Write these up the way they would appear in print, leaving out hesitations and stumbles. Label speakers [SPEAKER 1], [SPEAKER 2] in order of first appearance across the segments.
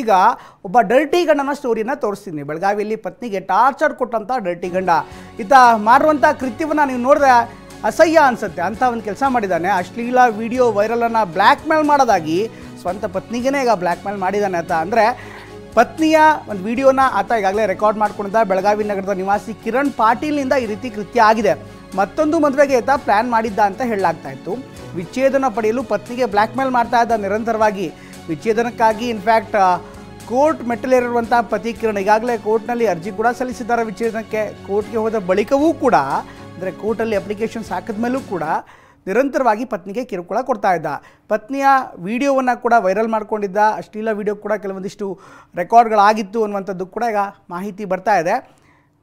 [SPEAKER 1] ಈಗ ಒಬ್ಬ ಡರ್ಟಿ ಗಂಡನ ಸ್ಟೋರಿನ ತೋರಿಸ್ತೀನಿ. ಬೆಳಗಾವಿಯಲ್ಲಿ ಪತ್ನಿಗೆ ಟಾರ್ಚರ್ ಕೊಟ್ಟಂಥ ಡರ್ಟಿ ಗಂಡ ಈತ ಮಾರುವಂಥ ಕೃತ್ಯವನ್ನು ನೀವು ನೋಡಿದ್ರೆ ಅಸಹ್ಯ ಅನಿಸುತ್ತೆ. ಅಂಥ ಒಂದು ಕೆಲಸ ಮಾಡಿದ್ದಾನೆ. ಅಶ್ಲೀಲ ವಿಡಿಯೋ ವೈರಲನ್ನು ಬ್ಲ್ಯಾಕ್ ಮೇಲ್ ಮಾಡೋದಾಗಿ ಸ್ವಂತ ಪತ್ನಿಗೇ ಈಗ ಬ್ಲ್ಯಾಕ್ ಮೇಲ್ ಮಾಡಿದ್ದಾನೆ ಆತ. ಅಂದರೆ ಪತ್ನಿಯ ಒಂದು ವಿಡಿಯೋನ ಆತ ಈಗಾಗಲೇ ರೆಕಾರ್ಡ್ ಮಾಡ್ಕೊಂಡಿದ್ದ. ಬೆಳಗಾವಿ ನಗರದ ನಿವಾಸಿ ಕಿರಣ್ ಪಾಟೀಲ್ನಿಂದ ಈ ರೀತಿ ಕೃತ್ಯ ಆಗಿದೆ. ಮತ್ತೊಂದು ಮದುವೆಗೆ ಆತ ಪ್ಲ್ಯಾನ್ ಮಾಡಿದ್ದ ಅಂತ ಹೇಳಲಾಗ್ತಾ ಇತ್ತು. ವಿಚ್ಛೇದನ ಪಡೆಯಲು ಪತ್ನಿಗೆ ಬ್ಲ್ಯಾಕ್ ಮೇಲ್ ಮಾಡ್ತಾ ಇದ್ದ ನಿರಂತರವಾಗಿ. ವಿಚ್ಛೇದನಕ್ಕಾಗಿ ಇನ್ಫ್ಯಾಕ್ಟ್ ಕೋರ್ಟ್ ಮೆಟ್ಟಲೇರಿರುವಂಥ ಪತಿ ಕಿರಣ್ ಈಗಾಗಲೇ ಕೋರ್ಟ್ನಲ್ಲಿ ಅರ್ಜಿ ಕೂಡ ಸಲ್ಲಿಸಿದ್ದಾರೆ ವಿಚ್ಛೇದನಕ್ಕೆ. ಕೋರ್ಟ್ಗೆ ಹೋದ ಬಳಿಕವೂ ಕೂಡ, ಅಂದರೆ ಕೋರ್ಟಲ್ಲಿ ಅಪ್ಲಿಕೇಶನ್ಸ್ ಹಾಕಿದ ಮೇಲೂ ಕೂಡ ನಿರಂತರವಾಗಿ ಪತ್ನಿಗೆ ಕಿರುಕುಳ ಕೊಡ್ತಾ ಇದ್ದ. ಪತ್ನಿಯ ವಿಡಿಯೋವನ್ನು ಕೂಡ ವೈರಲ್ ಮಾಡ್ಕೊಂಡಿದ್ದ. ಅಶ್ಲೀಲ ವಿಡಿಯೋ ಕೂಡ ಕೆಲವೊಂದಿಷ್ಟು ರೆಕಾರ್ಡ್ಗಳಾಗಿತ್ತು ಅನ್ನುವಂಥದ್ದು ಕೂಡ ಈಗ ಮಾಹಿತಿ ಬರ್ತಾ ಇದೆ.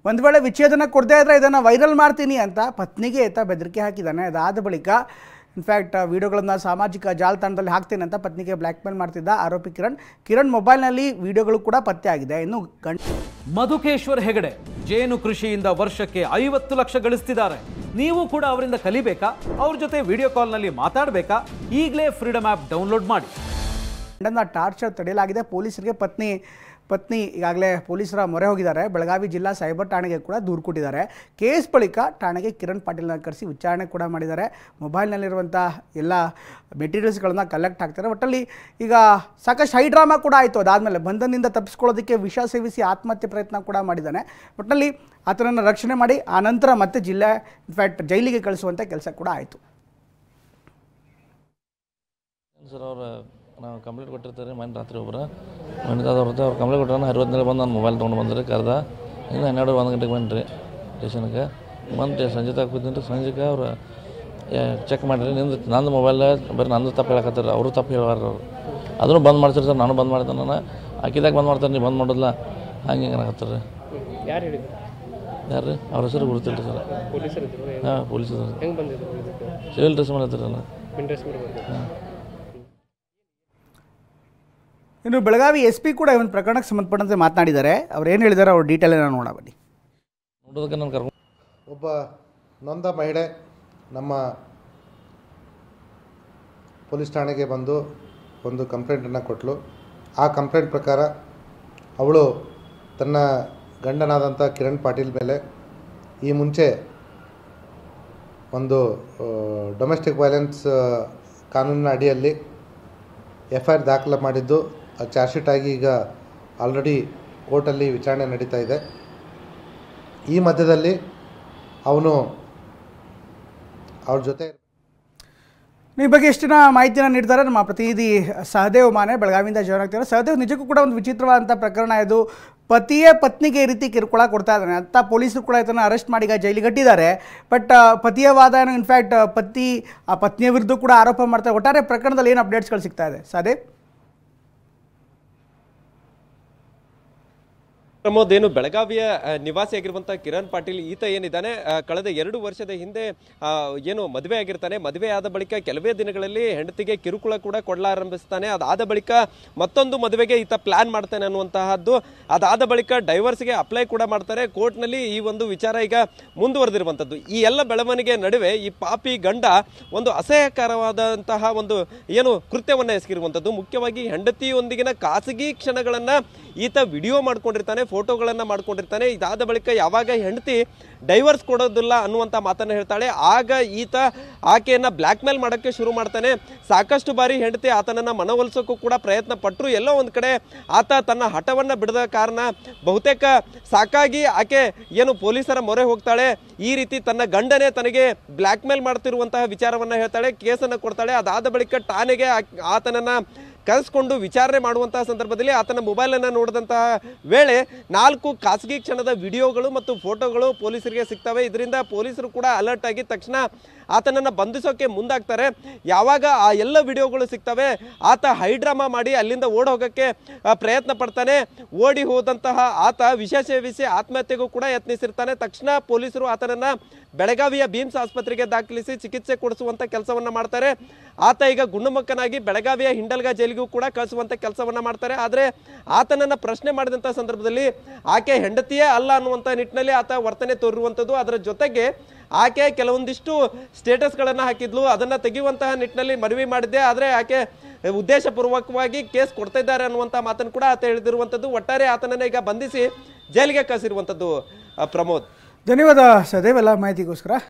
[SPEAKER 1] ಒಂದು ವೇಳೆ ವಿಚ್ಛೇದನ ಕೊಡದೇ ಇದ್ದರೆ ಇದನ್ನು ವೈರಲ್ ಮಾಡ್ತೀನಿ ಅಂತ ಪತ್ನಿಗೆ ಈತ ಬೆದರಿಕೆ ಹಾಕಿದ್ದಾನೆ. ಅದಾದ ಬಳಿಕ ಇನ್ಫ್ಯಾಕ್ಟ್ ವಿಡಿಯೋಗಳನ್ನು ಸಾಮಾಜಿಕ ಜಾಲತಾಣದಲ್ಲಿ ಹಾಕ್ತೇನೆ ಅಂತ ಪತ್ನಿಗೆ ಬ್ಲ್ಯಾಕ್ ಮೇಲ್ ಮಾಡ್ತಿದ್ದ ಆರೋಪಿ ಕಿರಣ್ ಮೊಬೈಲ್ನಲ್ಲಿ ವಿಡಿಯೋಗಳು ಕೂಡ ಪತ್ತೆ ಆಗಿದೆ. ಇನ್ನು
[SPEAKER 2] ಮಧುಕೇಶ್ವರ್ ಹೆಗಡೆ ಜೇನು ಕೃಷಿಯಿಂದ ವರ್ಷಕ್ಕೆ 50 ಲಕ್ಷ ಗಳಿಸ್ತಿದ್ದಾರೆ. ನೀವು ಕೂಡ ಅವರಿಂದ ಕಲಿಬೇಕಾ? ಅವ್ರ ಜೊತೆ ವಿಡಿಯೋ ಕಾಲ್ನಲ್ಲಿ ಮಾತಾಡಬೇಕಾ? ಈಗಲೇ ಫ್ರೀಡಮ್ ಆ್ಯಪ್ ಡೌನ್ಲೋಡ್ ಮಾಡಿ.
[SPEAKER 1] ಗಂಡನ ಟಾರ್ಚರ್ ತಡೆಯಲಾಗಿದೆ. ಪೊಲೀಸರಿಗೆ ಪತ್ನಿ ಈಗಾಗಲೇ ಪೊಲೀಸರ ಮೊರೆ ಹೋಗಿದ್ದಾರೆ. ಬೆಳಗಾವಿ ಜಿಲ್ಲಾ ಸೈಬರ್ ಠಾಣೆಗೆ ಕೂಡ ದೂರು ಕೊಟ್ಟಿದ್ದಾರೆ. ಕೇಸ್ ಬಳಿಕ ಠಾಣೆಗೆ ಕಿರಣ್ ಪಾಟೀಲ್ನ ಕರೆಸಿ ವಿಚಾರಣೆ ಕೂಡ ಮಾಡಿದ್ದಾರೆ. ಮೊಬೈಲ್ನಲ್ಲಿರುವಂಥ ಎಲ್ಲ ಮೆಟೀರಿಯಲ್ಸ್ಗಳನ್ನ ಕಲೆಕ್ಟ್ ಆಗ್ತಾರೆ. ಒಟ್ಟಲ್ಲಿ ಈಗ ಸಾಕಷ್ಟು ಹೈ ಡ್ರಾಮಾ ಕೂಡ ಆಯಿತು. ಅದಾದಮೇಲೆ ಬಂಧನದಿಂದ ತಪ್ಪಿಸ್ಕೊಳ್ಳೋದಕ್ಕೆ ವಿಷ ಸೇವಿಸಿ ಆತ್ಮಹತ್ಯೆ ಪ್ರಯತ್ನ ಕೂಡ ಮಾಡಿದ್ದಾನೆ. ಒಟ್ಟಲ್ಲಿ ಆತನನ್ನು ರಕ್ಷಣೆ ಮಾಡಿ ಆನಂತರ ಮತ್ತೆ ಇನ್ಫ್ಯಾಕ್ಟ್ ಜೈಲಿಗೆ ಕಳಿಸುವಂಥ ಕೆಲಸ ಕೂಡ ಆಯಿತು.
[SPEAKER 3] ಸರ್ ನಾವು ಕಂಪ್ಲೇಂಟ್ ಕೊಟ್ಟಿರ್ತಾರೆ. ಮನೆ ರಾತ್ರಿ ಒಬ್ಬರು ಅವ್ರು ಕಂಪ್ಲೇಂಟ್ ಕೊಟ್ಟರೆ 60 ಬಂದು ನಾನು ಮೊಬೈಲ್ ತೊಗೊಂಡು ಬಂದ್ರಿ. ಕರೆದ ಇನ್ನು 12-1 ಗಂಟೆಗೆ ಬಂದ್ರಿ ಸ್ಟೇಷನ್ಗೆ. ಬಂದು ಸಂಜೆ ಕೂತೀನಿ ರೀ. ಸಂಜೆಗೆ ಅವ್ರು ಚೆಕ್ ಮಾಡಿರಿ. ನಂದು ಮೊಬೈಲ್ ಬರೀ ನಂದು ತಪ್ಪು ಹೇಳಕತ್ತಾರೆ. ಅವರು ತಪ್ಪು ಹೇಳುವಾರ. ಅವರು ಅದನ್ನು ಬಂದ್ ಮಾಡ್ತಾರೆ ಸರ್. ನಾನು ಬಂದ್ ಮಾಡ್ತೇನೆ. ನಾನು ಹಾಕಿದಾಗ ಬಂದ್ ಮಾಡ್ತಾರೆ. ನೀವು ಬಂದ್ ಮಾಡೋದಿಲ್ಲ ಹಂಗೆ ಹಿಂಗೆ ಅನ್ನಕತ್ತಾರೆ.
[SPEAKER 4] ಯಾರು ಹೇಳಿದ್ರು?
[SPEAKER 3] ಯಾರು ರೀ? ಅವ್ರ ಹೆಸರು ಗುರುತಿಲ್ಲ ಸರ್.
[SPEAKER 4] ಪೊಲೀಸರು?
[SPEAKER 3] ಹಾಂ ಪೊಲೀಸರು.
[SPEAKER 4] ಹೆಂಗೆ ಬಂದಿದ್ರು?
[SPEAKER 3] ಸಿವಿಲ್ ಡ್ರೆಸ್ ಮಾಡಿರ್ತಾರೆ.
[SPEAKER 4] ಹಾಂ.
[SPEAKER 1] ಇನ್ನು ಬೆಳಗಾವಿ SP ಕೂಡ ಈ ಒಂದು ಪ್ರಕರಣಕ್ಕೆ ಸಂಬಂಧಪಟ್ಟಂತೆ ಮಾತನಾಡಿದ್ದಾರೆ. ಅವ್ರು ಏನು ಹೇಳಿದ್ದಾರೆ ಅವ್ರ ಡೀಟೇಲ್ ಏನೋ ನೋಡ ಬನ್ನಿ.
[SPEAKER 3] ನೋಡೋದಕ್ಕೆ ನಾನು ಕರ್ಕೊಂಡು
[SPEAKER 5] ಒಬ್ಬ ನೊಂದ ಮಹಿಳೆ ನಮ್ಮ ಪೊಲೀಸ್ ಠಾಣೆಗೆ ಬಂದು ಒಂದು ಕಂಪ್ಲೇಂಟನ್ನು ಕೊಟ್ಟಳು. ಆ ಕಂಪ್ಲೇಂಟ್ ಪ್ರಕಾರ ಅವಳು ತನ್ನ ಗಂಡನಾದಂಥ ಕಿರಣ್ ಪಾಟೀಲ್ ಮೇಲೆ ಈ ಮುಂಚೆ ಒಂದು ಡೊಮೆಸ್ಟಿಕ್ ವೈಲೆನ್ಸ್ ಕಾನೂನಿನ ಅಡಿಯಲ್ಲಿ FIR ದಾಖಲೆ ಮಾಡಿದ್ದು ಚಾರ್ಜ್ ಶೀಟ್ ಆಗಿ ಈಗ ಆಲ್ರೆಡಿ ಕೋರ್ಟಲ್ಲಿ ವಿಚಾರಣೆ ನಡೀತಾ ಇದೆ. ಈ ಮಧ್ಯದಲ್ಲಿ ಅವನು ಅವ್ರ ಜೊತೆ
[SPEAKER 1] ಈ ಬಗ್ಗೆ ಎಷ್ಟಿನ ಮಾಹಿತಿನ ನೀಡ್ತಾರೆ ನಮ್ಮ ಪ್ರತಿನಿಧಿ ಸಹದೇವ್ ಮಾನೆ ಬೆಳಗಾವಿಯಿಂದ ಜಾಯ್ನ್ ಆಗ್ತಾರೆ. ಸಹದೇವ್, ನಿಜಕ್ಕೂ ಕೂಡ ಒಂದು ವಿಚಿತ್ರವಾದಂಥ ಪ್ರಕರಣ ಇದು. ಪತಿಯೇ ಪತ್ನಿಗೆ ಈ ರೀತಿ ಕಿರುಕುಳ ಕೊಡ್ತಾ ಇದ್ದಾನೆ ಅಂತ ಪೊಲೀಸರು ಕೂಡ ಇದನ್ನು ಅರೆಸ್ಟ್ ಮಾಡಿ ಈಗ ಜೈಲಿಗೆ ಕಟ್ಟಿದ್ದಾರೆ. ಬಟ್ ಪತಿಯ ವಾದ ಏನು ಇನ್ಫ್ಯಾಕ್ಟ್ ಪತ್ನಿಯ ವಿರುದ್ಧ ಕೂಡ ಆರೋಪ ಮಾಡ್ತಾರೆ. ಒಟ್ಟಾರೆ ಪ್ರಕರಣದಲ್ಲಿ ಏನು ಅಪ್ಡೇಟ್ಸ್ಗಳು ಸಿಗ್ತಾ ಇದೆ ಸಹದೇವ್?
[SPEAKER 4] ಪ್ರಮೋದ್, ಏನು ಬೆಳಗಾವಿಯ ನಿವಾಸಿಯಾಗಿರುವಂತಹ ಕಿರಣ್ ಪಾಟೀಲ್ ಈತ ಏನಿದ್ದಾನೆ ಕಳೆದ 2 ವರ್ಷದ ಹಿಂದೆ ಏನು ಮದುವೆ ಆಗಿರ್ತಾನೆ. ಮದುವೆ ಆದ ಬಳಿಕ ಕೆಲವೇ ದಿನಗಳಲ್ಲಿ ಹೆಂಡತಿಗೆ ಕಿರುಕುಳ ಕೂಡ ಕೊಡಲಾರಂಭಿಸ್ತಾನೆ. ಅದಾದ ಬಳಿಕ ಮತ್ತೊಂದು ಮದುವೆಗೆ ಈತ ಪ್ಲಾನ್ ಮಾಡ್ತಾನೆ ಅನ್ನುವಂತಹದ್ದು. ಅದಾದ ಬಳಿಕ ಡೈವರ್ಸ್ಗೆ ಅಪ್ಲೈ ಕೂಡ ಮಾಡ್ತಾರೆ. ಕೋರ್ಟ್ನಲ್ಲಿ ಈ ಒಂದು ವಿಚಾರ ಈಗ ಮುಂದುವರೆದಿರುವಂತದ್ದು. ಈ ಎಲ್ಲ ಬೆಳವಣಿಗೆ ನಡುವೆ ಈ ಪಾಪಿ ಗಂಡ ಒಂದು ಅಸಹ್ಯಕರವಾದಂತಹ ಒಂದು ಏನು ಕೃತ್ಯವನ್ನ ಎಸಗಿರುವಂತದ್ದು. ಮುಖ್ಯವಾಗಿ ಹೆಂಡತಿಯೊಂದಿಗಿನ ಖಾಸಗಿ ಕ್ಷಣಗಳನ್ನ ಈತ ವಿಡಿಯೋ ಮಾಡ್ಕೊಂಡಿರ್ತಾನೆ, ಫೋಟೋಗಳನ್ನ ಮಾಡ್ಕೊಂಡಿರ್ತಾನೆ. ಇದಾದ ಬಳಿಕ ಯಾವಾಗ ಹೆಂಡತಿ ಡೈವರ್ಸ್ ಕೊಡೋದಿಲ್ಲ ಅನ್ನುವಂಥ ಮಾತನ್ನು ಹೇಳ್ತಾಳೆ, ಆಗ ಈತ ಆಕೆಯನ್ನ ಬ್ಲ್ಯಾಕ್ ಮೇಲ್ ಮಾಡೋಕ್ಕೆ ಶುರು ಮಾಡ್ತಾನೆ. ಸಾಕಷ್ಟು ಬಾರಿ ಹೆಂಡತಿ ಆತನನ್ನ ಮನವೊಲಿಸೋಕ್ಕೂ ಕೂಡ ಪ್ರಯತ್ನ ಪಟ್ಟರು. ಎಲ್ಲೋ ಒಂದು ಕಡೆ ಆತ ತನ್ನ ಹಠವನ್ನ ಬಿಡದ ಕಾರಣ ಬಹುತೇಕ ಸಾಕಾಗಿ ಆಕೆ ಏನು ಪೊಲೀಸರ ಮೊರೆ ಹೋಗ್ತಾಳೆ. ಈ ರೀತಿ ತನ್ನ ಗಂಡನೇ ತನಗೆ ಬ್ಲ್ಯಾಕ್ ಮೇಲ್ ಮಾಡ್ತಿರುವಂತಹ ವಿಚಾರವನ್ನ ಹೇಳ್ತಾಳೆ, ಕೇಸನ್ನು ಕೊಡ್ತಾಳೆ. ಅದಾದ ಬಳಿಕ ಠಾಣೆಗೆ ಆತನನ್ನ ಕರೆಸ್ಕೊಂಡು ವಿಚಾರಣೆ ಮಾಡುವಂತಹ ಸಂದರ್ಭದಲ್ಲಿ ಆತನ ಮೊಬೈಲನ್ನು ನೋಡಿದಂತಹ ವೇಳೆ 4 ಖಾಸಗಿ ಕ್ಷಣದ ವಿಡಿಯೋಗಳು ಮತ್ತು ಫೋಟೋಗಳು ಪೊಲೀಸರಿಗೆ ಸಿಗ್ತವೆ. ಇದರಿಂದ ಪೊಲೀಸರು ಕೂಡ ಅಲರ್ಟ್ ಆಗಿ ತಕ್ಷಣ ಆತನನ್ನು ಬಂಧಿಸೋಕೆ ಮುಂದಾಗ್ತಾರೆ. ಯಾವಾಗ ಆ ಎಲ್ಲ ವಿಡಿಯೋಗಳು ಸಿಗ್ತವೆ, ಆತ ಹೈಡ್ರಾಮಾ ಮಾಡಿ ಅಲ್ಲಿಂದ ಓಡಿ ಹೋಗೋಕ್ಕೆ ಪ್ರಯತ್ನ ಪಡ್ತಾನೆ. ಓಡಿ ಹೋದಂತಹ ಆತ ವಿಷ ಸೇವಿಸಿ ಆತ್ಮಹತ್ಯೆಗೂ ಕೂಡ ಯತ್ನಿಸಿರ್ತಾನೆ. ತಕ್ಷಣ ಪೊಲೀಸರು ಆತನನ್ನು ಬೆಳಗಾವಿಯ ಬೀಮ್ಸ್ ಆಸ್ಪತ್ರೆಗೆ ದಾಖಲಿಸಿ ಚಿಕಿತ್ಸೆ ಕೊಡಿಸುವಂಥ ಕೆಲಸವನ್ನು ಮಾಡ್ತಾರೆ. ಆತ ಈಗ ಗುಣಮುಖನಾಗಿ ಬೆಳಗಾವಿಯ ಹಿಂಡಲ್ಗ ಜೈಲಿಗೂ ಕೂಡ ಕಳಿಸುವಂಥ ಕೆಲಸವನ್ನು ಮಾಡ್ತಾರೆ. ಆದರೆ ಆತನನ್ನು ಪ್ರಶ್ನೆ ಮಾಡಿದಂಥ ಸಂದರ್ಭದಲ್ಲಿ ಆಕೆ ಹೆಂಡತಿಯೇ ಅಲ್ಲ ಅನ್ನುವಂಥ ನಿಟ್ಟಿನಲ್ಲಿ ಆತ ವರ್ತನೆ ತೋರಿರುವಂಥದ್ದು. ಅದರ ಜೊತೆಗೆ ಆಕೆ ಕೆಲವೊಂದಿಷ್ಟು ಸ್ಟೇಟಸ್ಗಳನ್ನು ಹಾಕಿದ್ಲು, ಅದನ್ನು ತೆಗೆಯುವಂತಹ ನಿಟ್ಟಿನಲ್ಲಿ ಮನವಿ ಮಾಡಿದ್ದೆ. ಆದರೆ ಆಕೆ ಉದ್ದೇಶಪೂರ್ವಕವಾಗಿ ಕೇಸ್ ಕೊಡ್ತಾ ಇದ್ದಾರೆ ಅನ್ನುವಂಥ ಮಾತನ್ನು ಕೂಡ ಆತ ಹೇಳಿದಿರುವಂಥದ್ದು. ಒಟ್ಟಾರೆ ಆತನನ್ನ ಈಗ ಬಂಧಿಸಿ ಜೈಲಿಗೆ ಕಳಿಸಿರುವಂಥದ್ದು. ಪ್ರಮೋದ್,
[SPEAKER 1] ಧನ್ಯವಾದ ಸದೇವ್ ಎಲ್ಲ ಮಾಹಿತಿಗೋಸ್ಕರ.